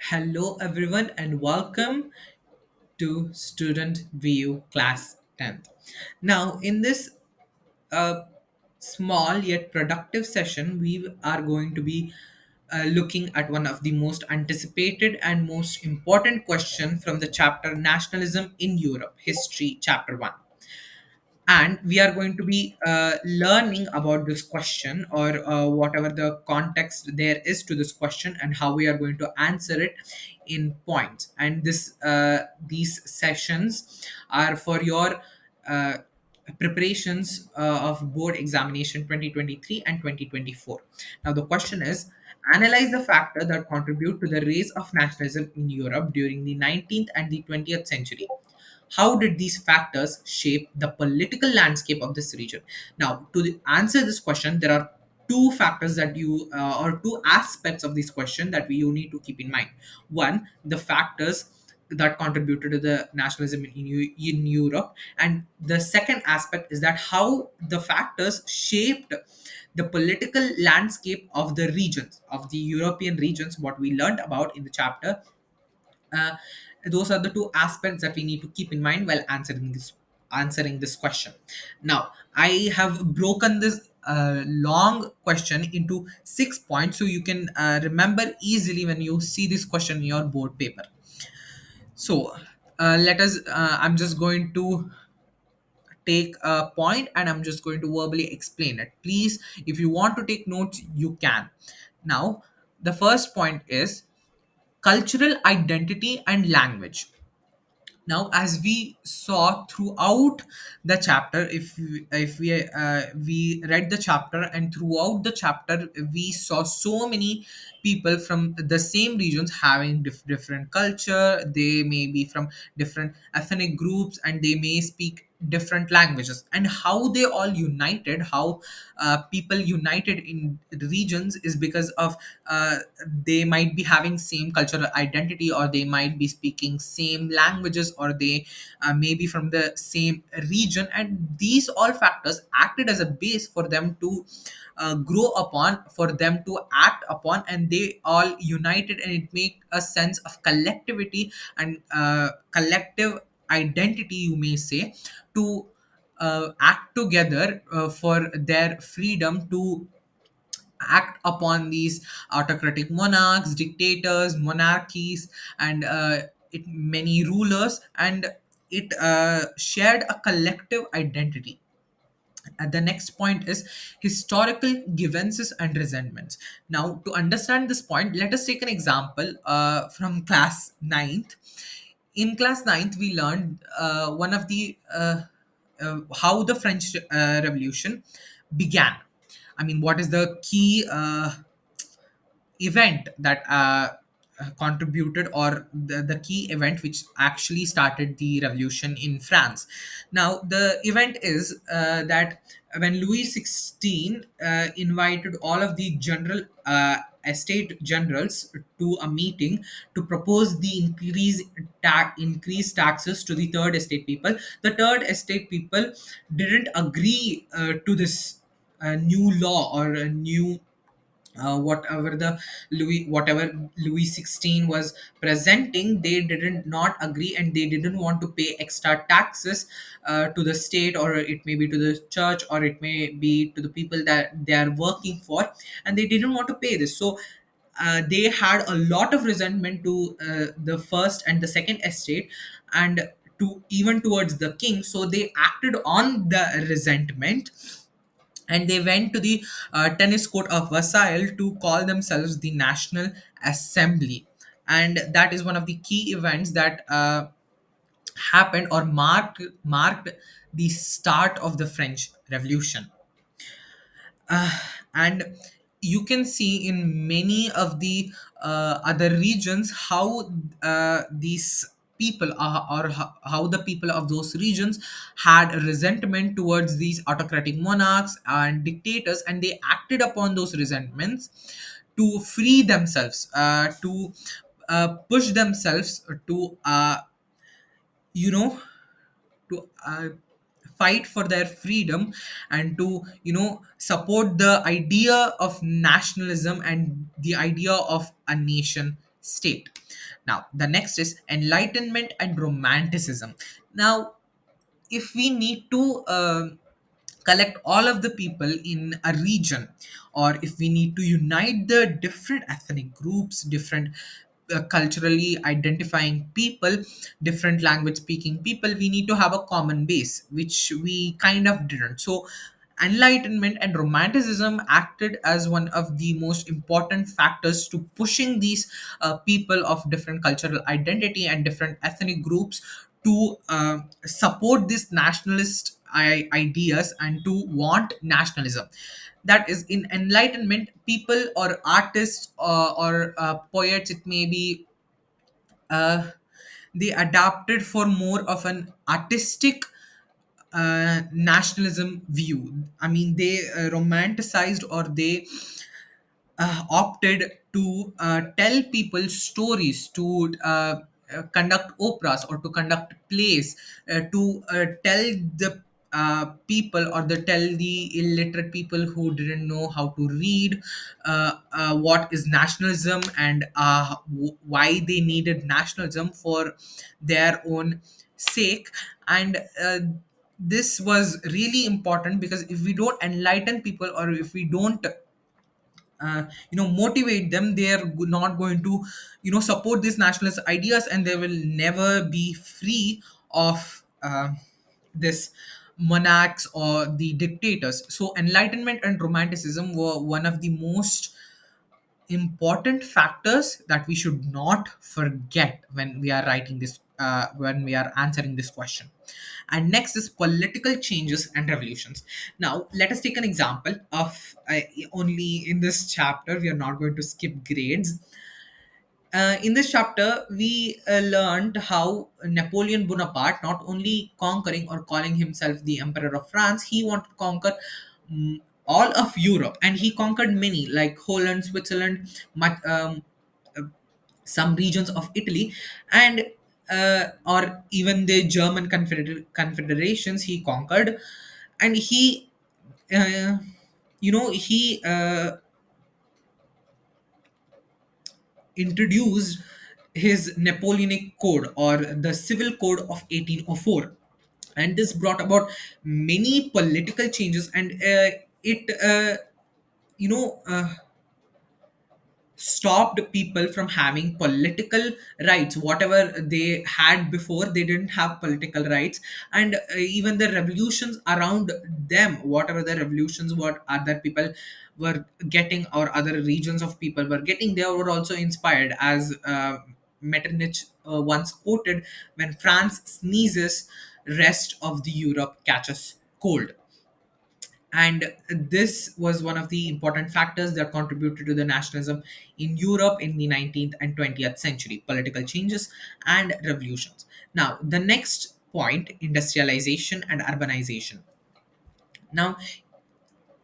Hello, everyone, and welcome to Student View Class 10th. Now, in this uh, small yet productive session, we are going to be looking at one of the most anticipated and most important question from the chapter Nationalism in Europe, History, Chapter 1, and we are going to be learning about this question or whatever the context there is to this question and how we are going to answer it in points. And these sessions are for your uh, preparations of board examination 2023 and 2024. Now the question is, analyze the factor that contribute to the rise of nationalism in Europe during the 19th and the 20th century. How did these factors shape the political landscape of this region? Now, answer this question, there are two factors that or two aspects of this question that you need to keep in mind. One, the factors that contributed to the nationalism in Europe, and the second aspect is that how the factors shaped the political landscape of the regions, of the European regions, what we learned about in the chapter. uh, those are the two aspects that we need to keep in mind while answering this question. Now, I have broken this long question into 6 points so you can remember easily when you see this question in your board paper. So let us I'm just going to take a point and I'm just going to verbally explain it. Please, if you want to take notes, you can. Now, the first point is cultural identity and language. Now, as we saw throughout the chapter, if we read the chapter, and throughout the chapter we saw so many people from the same regions having different culture. They may be from different ethnic groups and they may speak different languages, and how they all united, how people united in the regions is because of they might be having same cultural identity, or they might be speaking same languages, or they may be from the same region, and these all factors acted as a base for them to grow upon, for them to act upon, and they all united, and it make a sense of collectivity and collective identity, you may say, to act together for their freedom to act upon these autocratic monarchs, dictators, monarchies, and many rulers, and it shared a collective identity. And the next point is historical grievances and resentments. Now, to understand this point, let us take an example from class ninth. In class ninth, we learned one of the how the French Revolution began. I mean, what is the key event that contributed, or the key event which actually started the revolution in France. Now, the event is that when Louis XVI invited all of the general estate generals to a meeting to propose the increased taxes to the third estate people. The third estate people didn't agree to this new law or a new whatever Louis XVI was presenting. They didn't not agree, and they didn't want to pay extra taxes to the state, or it may be to the church, or it may be to the people that they are working for, and they didn't want to pay this. So they had a lot of resentment to the first and the second estate, and to even towards the king. So they acted on the resentment, and they went to the tennis court of Versailles to call themselves the National Assembly. And that is one of the key events that happened or marked the start of the French Revolution. uh, and you can see in many of the other regions how these people are, or how the people of those regions had resentment towards these autocratic monarchs and dictators, and they acted upon those resentments to free themselves, to push themselves to you know to fight for their freedom, and to support the idea of nationalism and the idea of a nation state. Now, the next is enlightenment and romanticism. Now, if we need to collect all of the people in a region, or if we need to unite the different ethnic groups, different culturally identifying people, different language speaking people, we need to have a common base, which we kind of didn't. So enlightenment and romanticism acted as one of the most important factors to pushing these people of different cultural identity and different ethnic groups to support these nationalist ideas and to want nationalism. That is, in enlightenment, people or artists or poets, it may be, uh, they adapted for more of an artistic nationalism view. I mean, they romanticized, or they opted to tell people stories, to conduct operas or to conduct plays, to tell the people, or the tell the illiterate people who didn't know how to read, what is nationalism, and why they needed nationalism for their own sake. And this was really important, because if we don't enlighten people, or if we don't motivate them, they are not going to support these nationalist ideas, and they will never be free of this monarchs or the dictators. So enlightenment and romanticism were one of the most important factors that we should not forget when we are writing this, when we are answering this question. And next is political changes and revolutions. Now let us take an example of, only in this chapter we are not going to skip grades. In this chapter, we learned how Napoleon Bonaparte, not only conquering or calling himself the Emperor of France, he wanted to conquer all of Europe, and he conquered many, like Holland, Switzerland, uh, some regions of Italy, and or even the German confederations he conquered, and uh, he introduced his Napoleonic Code, or the Civil Code of 1804. And this brought about many political changes, and it you know stopped people from having political rights. Whatever they had before, they didn't have political rights. And even the revolutions around them, whatever the revolutions what other people were getting, or other regions of people were getting, they were also inspired, as Metternich once quoted, when France sneezes, rest of the Europe catches cold. And this was one of the important factors that contributed to the nationalism in Europe in the 19th and 20th century: political changes and revolutions. Now, the next point: industrialization and urbanization. Now,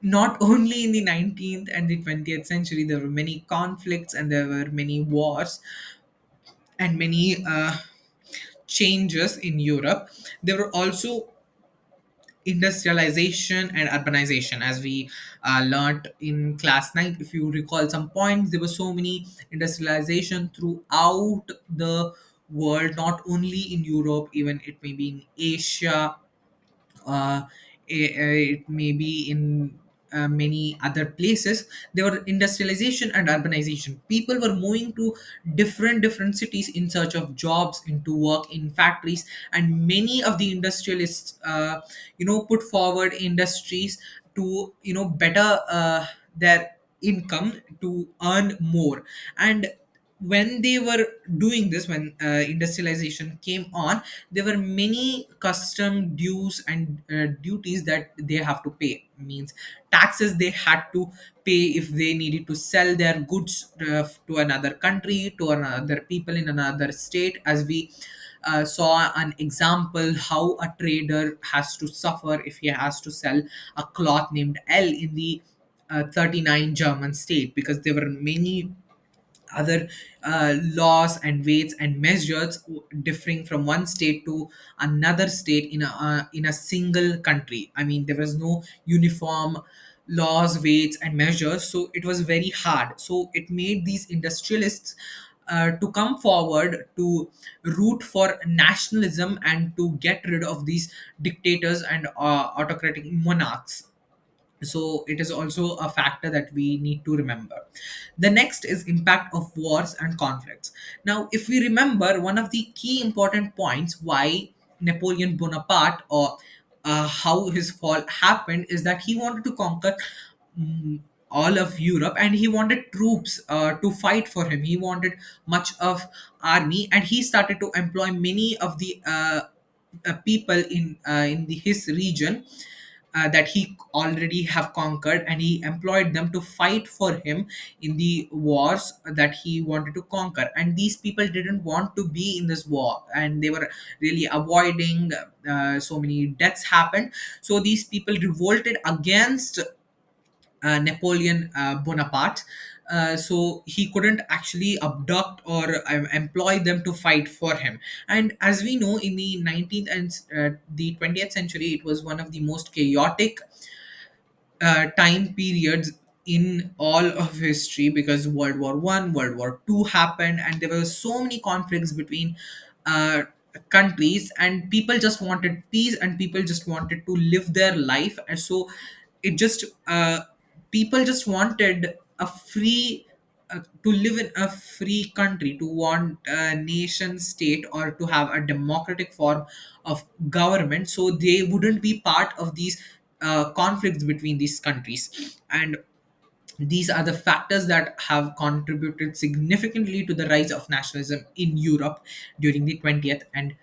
not only in the 19th and the 20th century, there were many conflicts, and there were many wars, and many changes in Europe. There were also industrialization and urbanization, as we learnt in class 9. If you recall some points, there were so many industrialization throughout the world, not only in Europe, even it may be in Asia, uh, it may be in many other places. There were industrialization and urbanization. People were moving to different cities in search of jobs, into work in factories, and many of the industrialists put forward industries to better their income, to earn more. And when they were doing this, when industrialization came on, there were many custom dues and duties that they have to pay. Means taxes they had to pay if they needed to sell their goods to another country, to another people in another state. As we saw an example, how a trader has to suffer if he has to sell a cloth named L in the 39 German state, because there were many other laws and weights and measures differing from one state to another state in a single country. I mean, there was no uniform laws, weights and measures, so it was very hard. So it made these industrialists to come forward to root for nationalism and to get rid of these dictators and autocratic monarchs. So it is also a factor that we need to remember. The next is impact of wars and conflicts. Now if we remember, one of the key important points why Napoleon Bonaparte, or how his fall happened, is that he wanted to conquer mm, all of Europe, and he wanted troops to fight for him. He wanted much of army, and he started to employ many of the people in his region that he already have conquered, and he employed them to fight for him in the wars that he wanted to conquer. And these people didn't want to be in this war, and they were really avoiding so many deaths happened. So these people revolted against Napoleon Bonaparte. So he couldn't actually abduct or employ them to fight for him. And as we know, in the 19th and the 20th century, it was one of the most chaotic time periods in all of history, because World War I, World War II happened, and there were so many conflicts between uh, countries, and people just wanted peace, and people just wanted to live their life. And so it just people just wanted a free to live in a free country, to want a nation state, or to have a democratic form of government, so they wouldn't be part of these conflicts between these countries. And these are the factors that have contributed significantly to the rise of nationalism in Europe during the 20th and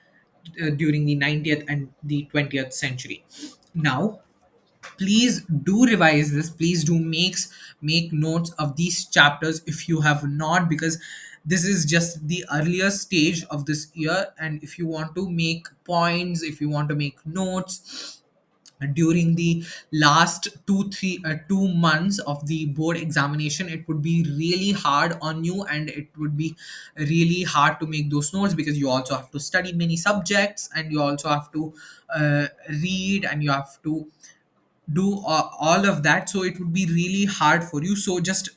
during the 90th and the 20th century. Now please do revise this, please do make notes of these chapters if you have not, because this is just the earlier stage of this year. And if you want to make points, if you want to make notes during the last 2 months of the board examination, it would be really hard on you, and it would be really hard to make those notes, because you also have to study many subjects, and you also have to read, and you have to do all of that. So it would be really hard for you. So just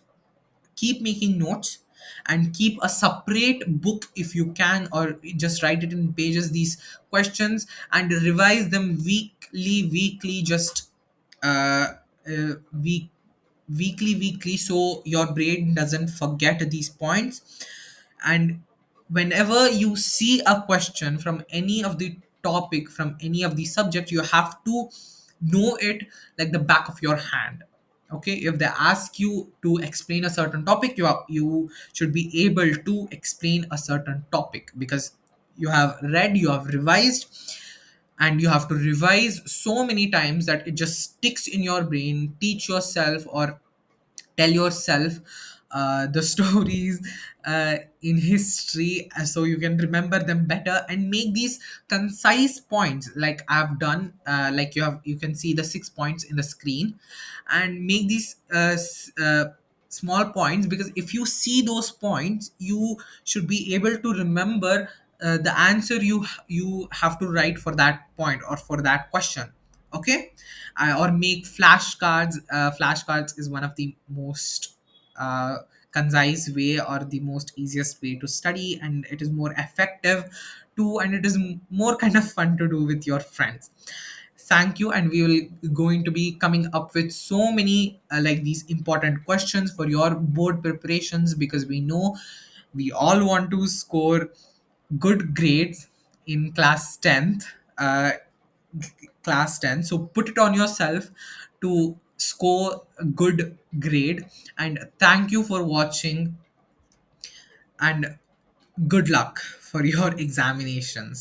keep making notes, and keep a separate book if you can, or just write it in pages, these questions, and revise them weekly, just uh, uh, week weekly, so your brain doesn't forget these points. And whenever you see a question from any of the topic, from any of the subject, you have to know it like the back of your hand. Okay, if they ask you to explain a certain topic, you should be able to explain a certain topic, because you have read, you have revised, and you have to revise so many times that it just sticks in your brain. Teach yourself, or tell yourself the stories in history, so you can remember them better, and make these concise points like I've done. Like you can see the 6 points in the screen, and make these small points, because if you see those points, you should be able to remember the answer you have to write for that point or for that question. Okay, or make flashcards. Flashcards is one of the most uh, concise way, or the most easiest way to study, and it is more effective too, and it is more kind of fun to do with your friends. Thank you, and we will going to be coming up with so many like these important questions for your board preparations, because we know we all want to score good grades in class 10th. Class 10, so put it on yourself to score a good grade. And thank you for watching, and good luck for your examinations.